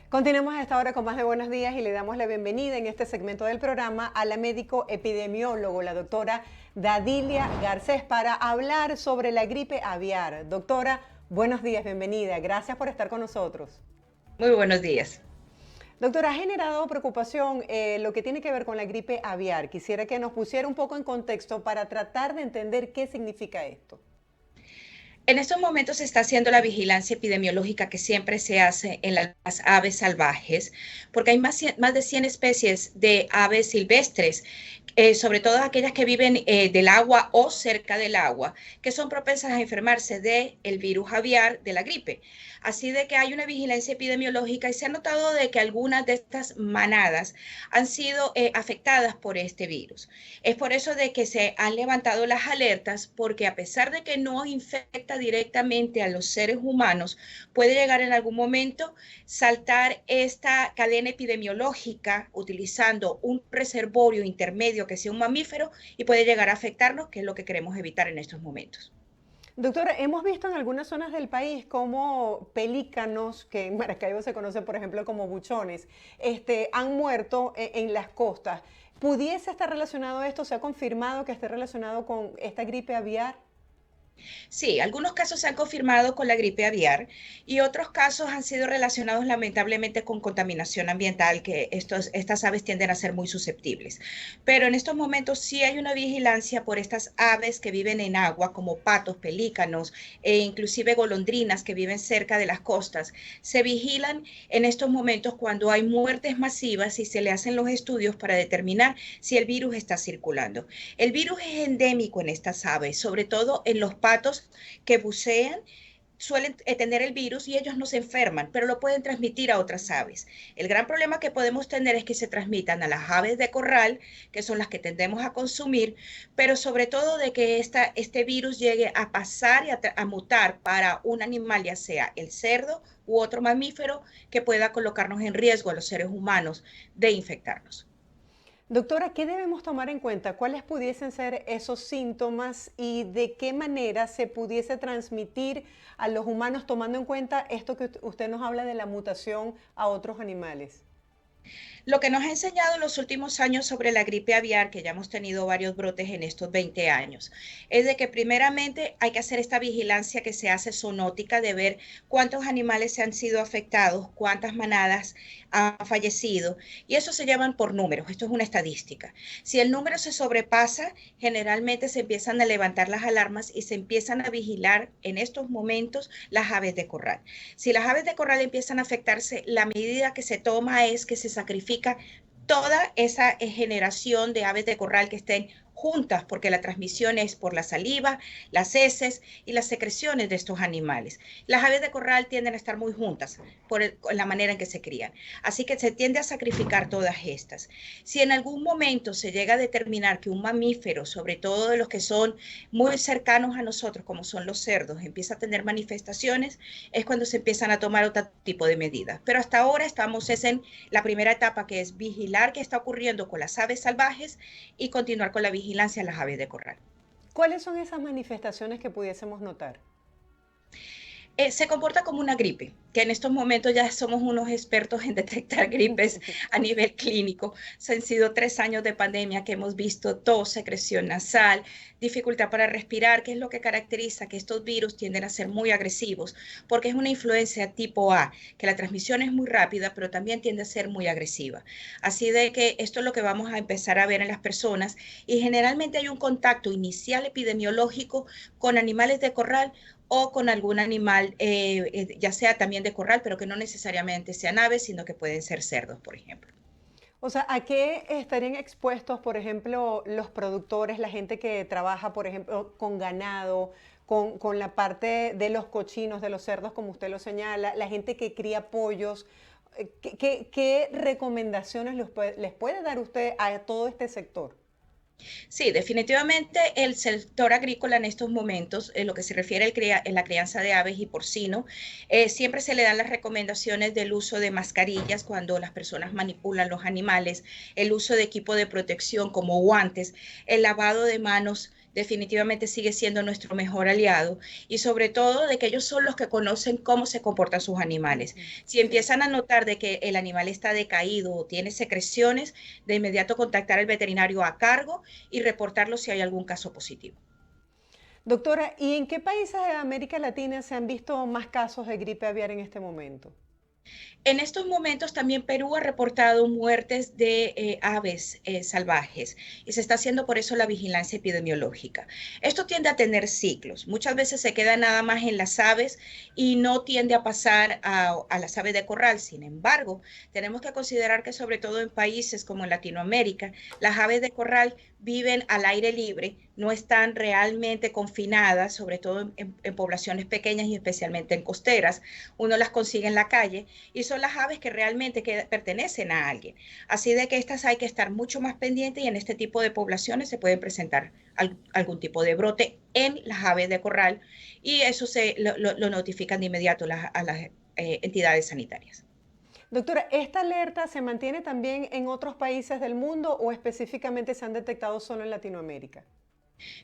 Continuamos a esta hora con más de Buenos Días y le damos la bienvenida en este segmento del programa a la médico epidemiólogo, la doctora Dadilia Garcés, para hablar sobre la gripe aviar. Doctora, buenos días, bienvenida. Gracias por estar con nosotros. Muy buenos días. Doctora, ha generado preocupación lo que tiene que ver con la gripe aviar. Quisiera que nos pusiera un poco en contexto para tratar de entender qué significa esto. En estos momentos se está haciendo la vigilancia epidemiológica que siempre se hace en las aves salvajes, porque hay más de 100 especies de aves silvestres, sobre todo aquellas que viven del agua o cerca del agua, que son propensas a enfermarse del virus aviar de la gripe. Así de que hay una vigilancia epidemiológica y se ha notado de que algunas de estas manadas han sido afectadas por este virus. Es por eso de que se han levantado las alertas, porque a pesar de que no infecta directamente a los seres humanos, puede llegar en algún momento saltar esta cadena epidemiológica utilizando un reservorio intermedio que sea un mamífero y puede llegar a afectarnos, que es lo que queremos evitar en estos momentos. Doctora, hemos visto en algunas zonas del país como pelícanos, que en Maracaibo se conocen por ejemplo como buchones, han muerto en las costas. ¿Pudiese estar relacionado esto? ¿Se ha confirmado que esté relacionado con esta gripe aviar? Sí, algunos casos se han confirmado con la gripe aviar y otros casos han sido relacionados lamentablemente con contaminación ambiental, que estas aves tienden a ser muy susceptibles. Pero en estos momentos sí hay una vigilancia por estas aves que viven en agua, como patos, pelícanos e inclusive golondrinas que viven cerca de las costas. Se vigilan en estos momentos cuando hay muertes masivas y se le hacen los estudios para determinar si el virus está circulando. El virus es endémico en estas aves, sobre todo en los patos que bucean suelen tener el virus y ellos no se enferman, pero lo pueden transmitir a otras aves. El gran problema que podemos tener es que se transmitan a las aves de corral, que son las que tendemos a consumir, pero sobre todo de que este virus llegue a pasar y a mutar para un animal, ya sea el cerdo u otro mamífero, que pueda colocarnos en riesgo a los seres humanos de infectarnos. Doctora, ¿qué debemos tomar en cuenta? ¿Cuáles pudiesen ser esos síntomas y de qué manera se pudiese transmitir a los humanos tomando en cuenta esto que usted nos habla de la mutación a otros animales? Lo que nos ha enseñado en los últimos años sobre la gripe aviar, que ya hemos tenido varios brotes en estos 20 años, es de que primeramente hay que hacer esta vigilancia que se hace zoonótica de ver cuántos animales se han sido afectados, cuántas manadas han fallecido, y eso se llaman por números, esto es una estadística. Si el número se sobrepasa, generalmente se empiezan a levantar las alarmas y se empiezan a vigilar en estos momentos las aves de corral. Si las aves de corral empiezan a afectarse, la medida que se toma es que se sacrifica toda esa generación de aves de corral que estén juntas, porque la transmisión es por la saliva, las heces y las secreciones de estos animales. Las aves de corral tienden a estar muy juntas por la manera en que se crían. Así que se tiende a sacrificar todas estas. Si en algún momento se llega a determinar que un mamífero, sobre todo de los que son muy cercanos a nosotros, como son los cerdos, empieza a tener manifestaciones, es cuando se empiezan a tomar otro tipo de medidas. Pero hasta ahora estamos en la primera etapa, que es vigilar qué está ocurriendo con las aves salvajes y continuar con la vigilancia a las aves de corral. ¿Cuáles son esas manifestaciones que pudiésemos notar? Se comporta como una gripe, que en estos momentos ya somos unos expertos en detectar gripes a nivel clínico. Han sido 3 años de pandemia que hemos visto tos, secreción nasal, dificultad para respirar, que es lo que caracteriza que estos virus tienden a ser muy agresivos, porque es una influencia tipo A, que la transmisión es muy rápida, pero también tiende a ser muy agresiva. Así de que esto es lo que vamos a empezar a ver en las personas y generalmente hay un contacto inicial epidemiológico con animales de corral o con algún animal, ya sea también de corral, pero que no necesariamente sean aves, sino que pueden ser cerdos, por ejemplo. O sea, ¿a qué estarían expuestos, por ejemplo, los productores, la gente que trabaja, por ejemplo, con ganado, con la parte de los cochinos, de los cerdos, como usted lo señala, la gente que cría pollos? ¿Qué recomendaciones les puede dar usted a todo este sector? Sí, definitivamente el sector agrícola en estos momentos, en lo que se refiere en la crianza de aves y porcino, siempre se le dan las recomendaciones del uso de mascarillas cuando las personas manipulan los animales, el uso de equipo de protección como guantes, el lavado de manos definitivamente sigue siendo nuestro mejor aliado y sobre todo de que ellos son los que conocen cómo se comportan sus animales. Ujú. Si Sí. empiezan a notar de que el animal está decaído o tiene secreciones, de inmediato contactar al veterinario a cargo y reportarlo si hay algún caso positivo. Doctora, ¿y en qué países de América Latina se han visto más casos de gripe aviar en este momento? En estos momentos también Perú ha reportado muertes de aves salvajes y se está haciendo por eso la vigilancia epidemiológica. Esto tiende a tener ciclos. Muchas veces se queda nada más en las aves y no tiende a pasar a las aves de corral. Sin embargo, tenemos que considerar que sobre todo en países como en Latinoamérica, las aves de corral viven al aire libre, no están realmente confinadas, sobre todo en poblaciones pequeñas y especialmente en costeras. Uno las consigue en la calle y son las aves que realmente pertenecen a alguien. Así de que estas hay que estar mucho más pendientes y en este tipo de poblaciones se pueden presentar algún tipo de brote en las aves de corral y eso lo notifican de inmediato a las entidades sanitarias. Doctora, ¿esta alerta se mantiene también en otros países del mundo o específicamente se han detectado solo en Latinoamérica?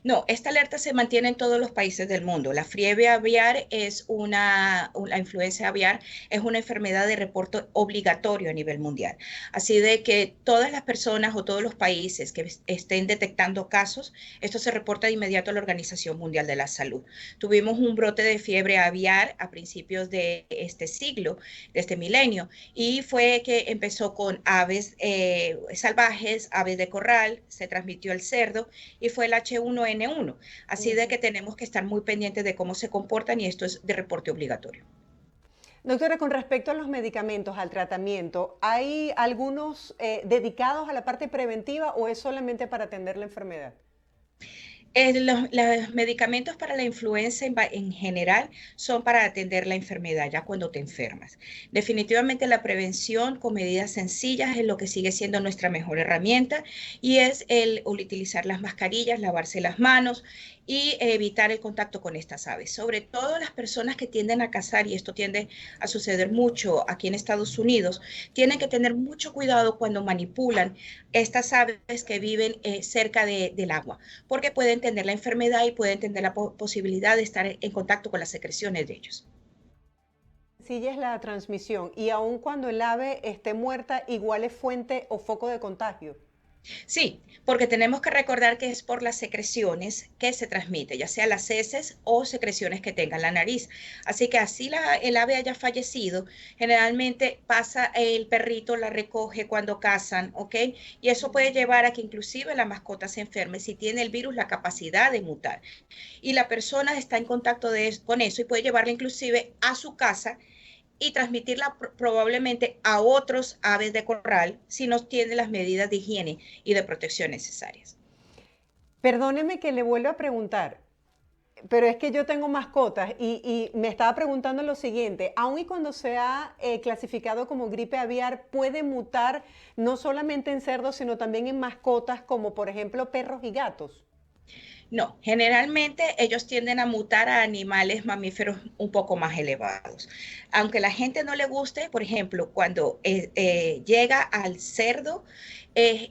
No, esta alerta se mantiene en todos los países del mundo. La fiebre aviar la influencia aviar es una enfermedad de reporte obligatorio a nivel mundial. Así de que todas las personas o todos los países que estén detectando casos, esto se reporta de inmediato a la Organización Mundial de la Salud. Tuvimos un brote de fiebre aviar a principios de este siglo, de este milenio, y fue que empezó con aves salvajes, aves de corral, se transmitió al cerdo y fue el H1N1. Así de Ujú. que tenemos que estar muy pendientes de cómo se comportan y esto es de reporte obligatorio. Doctora, con respecto a los medicamentos, al tratamiento, ¿hay algunos dedicados a la parte preventiva o es solamente para atender la enfermedad? Los medicamentos para la influenza en general son para atender la enfermedad ya cuando te enfermas. Definitivamente la prevención con medidas sencillas es lo que sigue siendo nuestra mejor herramienta y es el utilizar las mascarillas, lavarse las manos y evitar el contacto con estas aves. Sobre todo las personas que tienden a cazar, y esto tiende a suceder mucho aquí en Estados Unidos, tienen que tener mucho cuidado cuando manipulan estas aves que viven cerca del agua porque pueden tener la enfermedad y pueden tener la posibilidad de estar en contacto con las secreciones de ellos. Sencilla es la transmisión y aun cuando el ave esté muerta, igual es fuente o foco de contagio. Sí, porque tenemos que recordar que es por las secreciones que se transmite, ya sea las heces o secreciones que tenga la nariz. Así que así el ave haya fallecido, generalmente pasa el perrito, la recoge cuando cazan, ¿ok? Y eso puede llevar a que inclusive la mascota se enferme si tiene el virus la capacidad de mutar. Y la persona está en contacto con eso y puede llevarla inclusive a su casa y transmitirla probablemente a otros aves de corral si no tiene las medidas de higiene y de protección necesarias. Perdóneme que le vuelva a preguntar, pero es que yo tengo mascotas y me estaba preguntando lo siguiente, aun y cuando se ha clasificado como gripe aviar, ¿puede mutar no solamente en cerdos, sino también en mascotas como por ejemplo perros y gatos? No, generalmente ellos tienden a mutar a animales mamíferos un poco más elevados. Aunque la gente no le guste, por ejemplo, cuando llega al cerdo,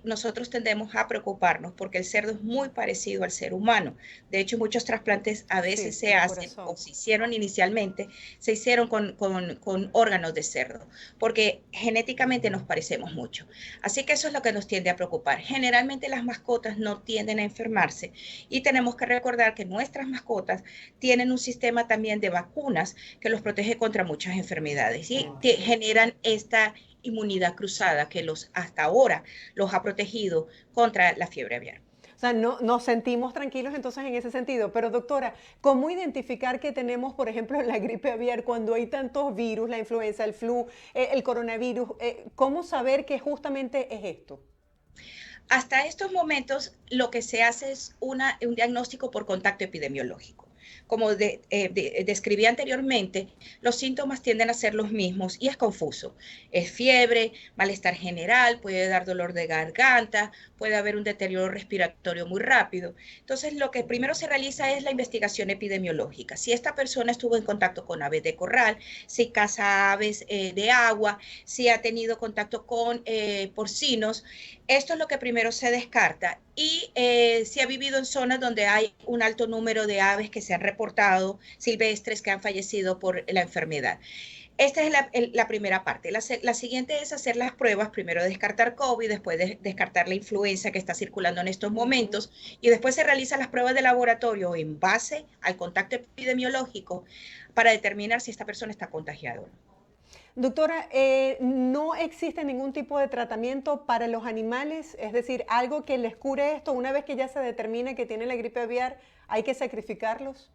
nosotros tendemos a preocuparnos porque el cerdo es muy parecido al ser humano. De hecho, muchos trasplantes a veces Sí, se el hacen o corazón. se hicieron inicialmente, se hicieron con órganos de cerdo, porque genéticamente nos parecemos mucho. Así que eso es lo que nos tiende a preocupar. Generalmente las mascotas no tienden a enfermarse y tenemos que recordar que nuestras mascotas tienen un sistema también de vacunas que los protege contra muchas enfermedades y Entiendo. generan esta inmunidad cruzada que hasta ahora los ha protegido contra la fiebre aviar. O sea, no, nos sentimos tranquilos entonces en ese sentido. Pero doctora, ¿cómo identificar que tenemos, por ejemplo, la gripe aviar cuando hay tantos virus, la influenza, el flu, el coronavirus? ¿Cómo saber que justamente es esto? Hasta estos momentos lo que se hace es un diagnóstico por contacto epidemiológico. como describí anteriormente, los síntomas tienden a ser los mismos y es confuso. Es fiebre, malestar general, puede dar dolor de garganta, puede haber un deterioro respiratorio muy rápido. Entonces, lo que primero se realiza es la investigación epidemiológica. Si esta persona estuvo en contacto con aves de corral, si caza aves de agua, si ha tenido contacto con porcinos, esto es lo que primero se descarta. Y si ha vivido en zonas donde hay un alto número de aves que se han reportado silvestres que han fallecido por la enfermedad. Esta es la primera parte. La siguiente es hacer las pruebas, primero descartar COVID, después descartar la influenza que está circulando en estos momentos, y después se realizan las pruebas de laboratorio en base al contacto epidemiológico para determinar si esta persona está contagiada o no. Doctora, ¿no existe ningún tipo de tratamiento para los animales? Es decir, algo que les cure esto, una vez que ya se determine que tienen la gripe aviar, ¿hay que sacrificarlos?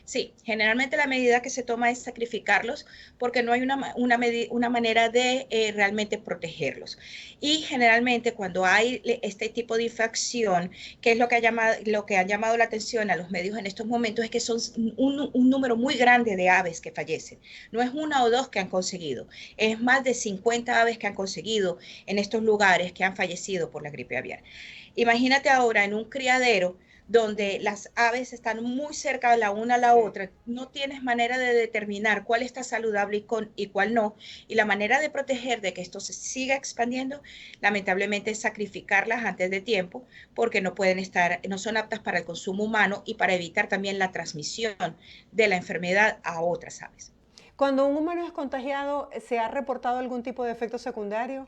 Sí, generalmente la medida que se toma es sacrificarlos porque no hay una manera de realmente protegerlos. Y generalmente cuando hay este tipo de infección, que es lo que han llamado la atención a los medios en estos momentos, es que son un número muy grande de aves que fallecen. No es una o dos que han conseguido, es más de 50 aves que han conseguido en estos lugares que han fallecido por la gripe aviar. Imagínate ahora en un criadero donde las aves están muy cerca de la una a la Sí. otra, no tienes manera de determinar cuál está saludable y cuál no, y la manera de proteger de que esto se siga expandiendo, lamentablemente es sacrificarlas antes de tiempo, porque no son aptas para el consumo humano y para evitar también la transmisión de la enfermedad a otras aves. Cuando un humano es contagiado, ¿se ha reportado algún tipo de efecto secundario?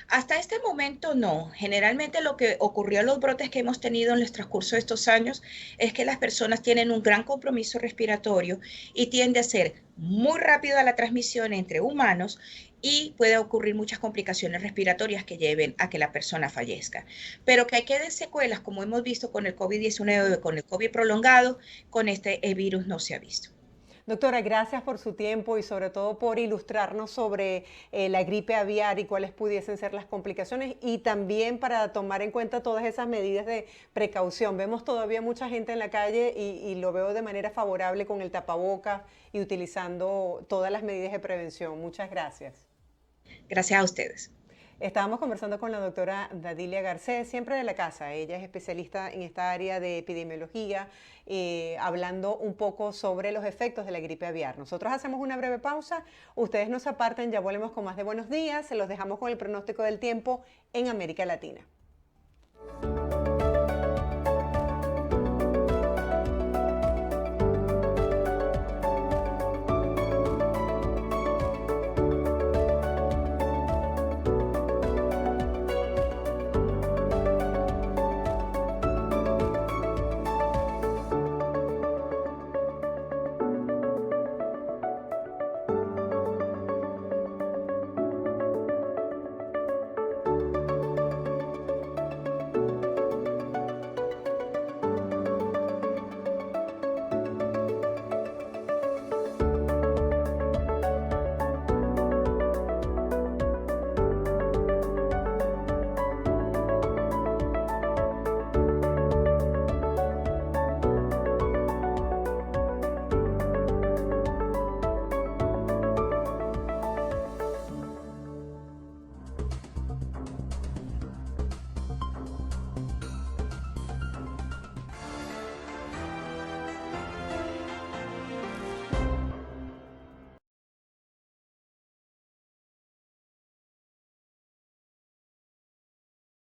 Hasta este momento no. Generalmente lo que ocurrió en los brotes que hemos tenido en el transcurso de estos años es que las personas tienen un gran compromiso respiratorio y tiende a ser muy rápida la transmisión entre humanos y puede ocurrir muchas complicaciones respiratorias que lleven a que la persona fallezca. Pero que queden secuelas, como hemos visto con el COVID-19, con el COVID prolongado, con este virus no se ha visto. Doctora, gracias por su tiempo y sobre todo por ilustrarnos sobre la gripe aviar y cuáles pudiesen ser las complicaciones y también para tomar en cuenta todas esas medidas de precaución. Vemos todavía mucha gente en la calle y lo veo de manera favorable con el tapaboca y utilizando todas las medidas de prevención. Muchas gracias. Gracias a ustedes. Estábamos conversando con la doctora Dadilia Garcés, siempre de la casa. Ella es especialista en esta área de epidemiología, hablando un poco sobre los efectos de la gripe aviar. Nosotros hacemos una breve pausa, ustedes no se aparten, ya volvemos con más de Buenos Días, se los dejamos con el pronóstico del tiempo en América Latina.